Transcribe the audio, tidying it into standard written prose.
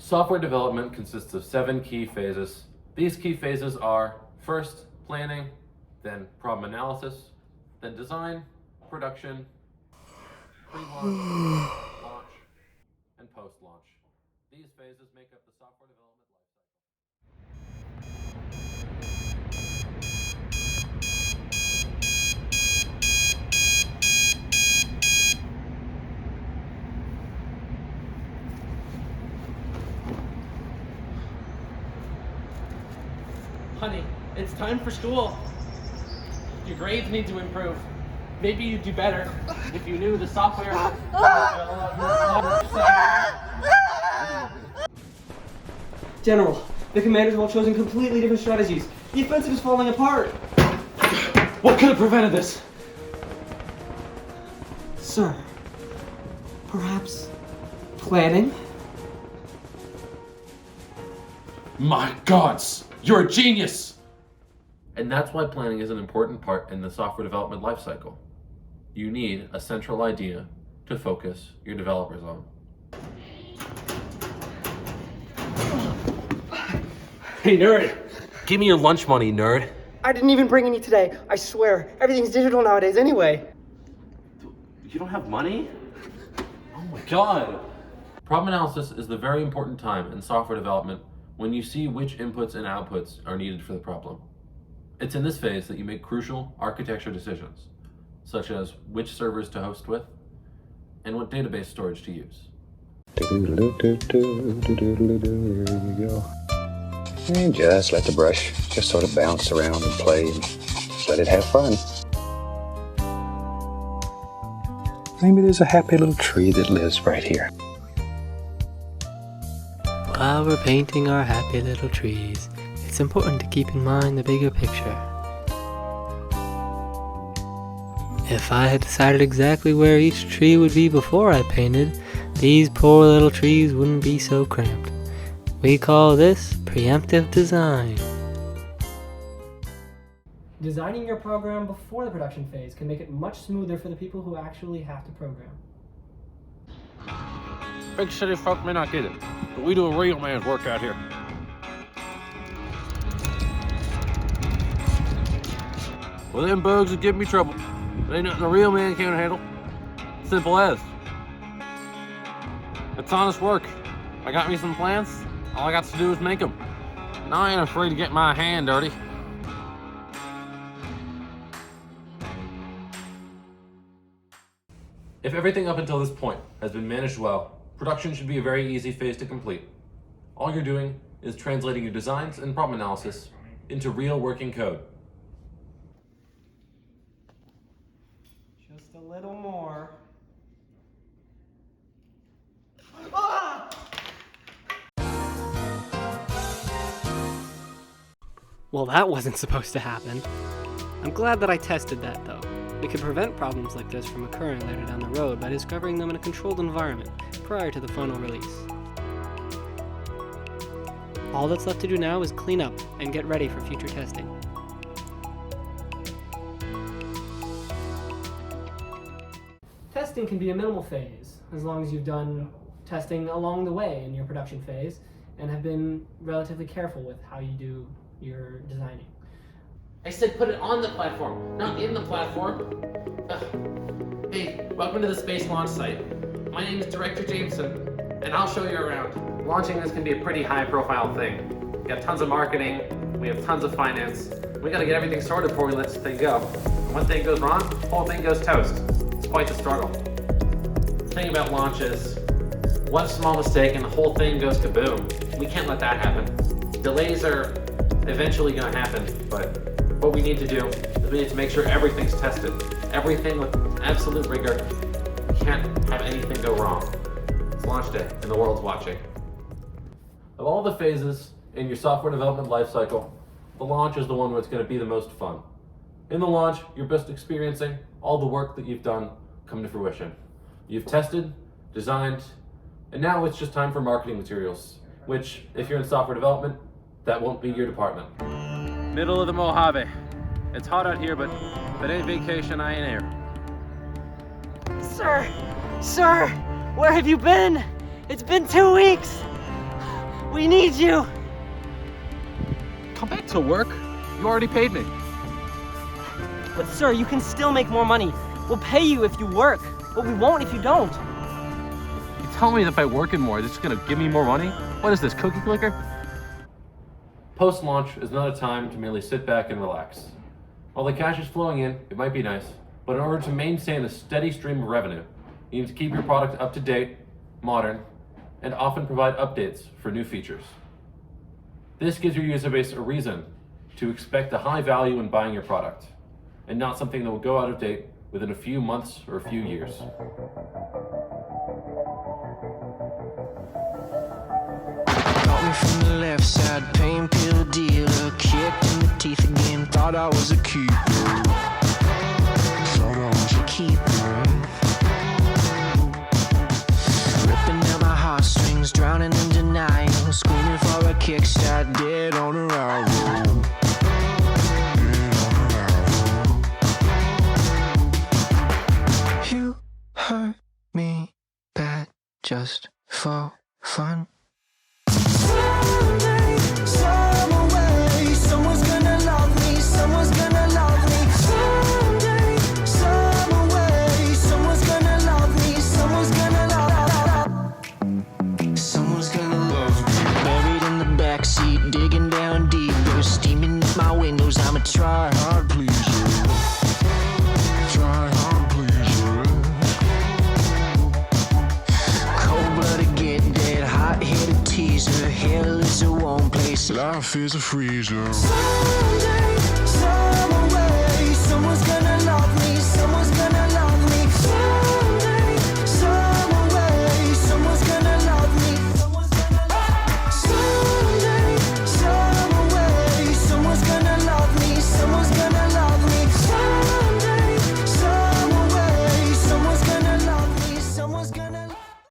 Software development consists of 7 key phases. These key phases are first, planning, then problem analysis, then design, production, pre-launch, launch, and post-launch. These phases make up the software development lifecycle. Honey, it's time for school. Your grades need to improve. Maybe you'd do better if you knew the software. General, the commanders have all chosen completely different strategies. The offensive is falling apart. What could have prevented this? Sir, perhaps planning? My gods, you're a genius! And that's why planning is an important part in the software development lifecycle. You need a central idea to focus your developers on. Hey, nerd. Give me your lunch money, nerd. I didn't even bring any today. I swear. Everything's digital nowadays anyway. You don't have money? Oh my god. Problem analysis is the very important time in software development when you see which inputs and outputs are needed for the problem. It's in this phase that you make crucial architecture decisions, such as which servers to host with and what database storage to use. There you go. And just let the brush just sort of bounce around and play and just let it have fun. Maybe there's a happy little tree that lives right here. While we're painting our happy little trees, it's important to keep in mind the bigger picture. If I had decided exactly where each tree would be before I painted, these poor little trees wouldn't be so cramped. We call this preemptive design. Designing your program before the production phase can make it much smoother for the people who actually have to program. Big city folk may not get it, but we do a real man's work out here. Well, them bugs will give me trouble. It ain't nothing a real man can't handle. Simple as. It's honest work. I got me some plans. All I got to do is make them. Now I ain't afraid to get my hand dirty. If everything up until this point has been managed well, production should be a very easy phase to complete. All you're doing is translating your designs and problem analysis into real working code. Just a little more. Well, that wasn't supposed to happen. I'm glad that I tested that, though. We could prevent problems like this from occurring later down the road by discovering them in a controlled environment prior to the final release. All that's left to do now is clean up and get ready for future testing. Testing can be a minimal phase, as long as you've done testing along the way in your production phase and have been relatively careful with how you do your designing. I said put it on the platform, not in the platform. Hey, welcome to the Space Launch Site. My name is Director Jameson, and I'll show you around. Launching this can be a pretty high-profile thing. We got tons of marketing, we have tons of finance. We gotta get everything sorted before we let this thing go. One thing goes wrong, the whole thing goes toast. It's quite the struggle. The thing about launch is, one small mistake and the whole thing goes kaboom. We can't let that happen. Delays are eventually gonna happen, but what we need to do is we need to make sure everything's tested. Everything with absolute rigor. We can't have anything go wrong. It's launch day and the world's watching. Of all the phases in your software development lifecycle, the launch is the one where it's going to be the most fun. In the launch, you're best experiencing all the work that you've done come to fruition. You've tested, designed, and now it's just time for marketing materials, which, if you're in software development, that won't be your department. Middle of the Mojave. It's hot out here, but if it ain't vacation, I ain't here. Sir, where have you been? It's been 2 weeks. need you! Come back to work. You already paid me. But sir, you can still make more money. We'll pay you if you work, but we won't if you don't. You tell me that by working more, it's just gonna give me more money? What is this, cookie clicker? Post-launch is not a time to merely sit back and relax. While the cash is flowing in, it might be nice, but in order to maintain a steady stream of revenue, you need to keep your product up to date, modern, and often provide updates for new features. This gives your user base a reason to expect a high value when buying your product, and not something that will go out of date within a few months or a few years. Got me from the left side, pain pill dealer, kicked in the teeth again, thought I was a keeper. Thought I was a keeper. Ripping out my heartstrings, drowning in denial, screaming for a kickstart, dead on arrival. You hurt me bad just for fun. Someday, some way, someone's gonna love me, someone's gonna love me. Someday, some way, someone's gonna love me, someone's gonna love. Someone's gonna love me. Buried in the backseat, digging down deeper, steaming at my windows. I'm a try-hard pleaser. Try-hard pleaser. Cold-blooded, get dead, hot-headed teaser. Hell is a warm place, life is a freezer. Someday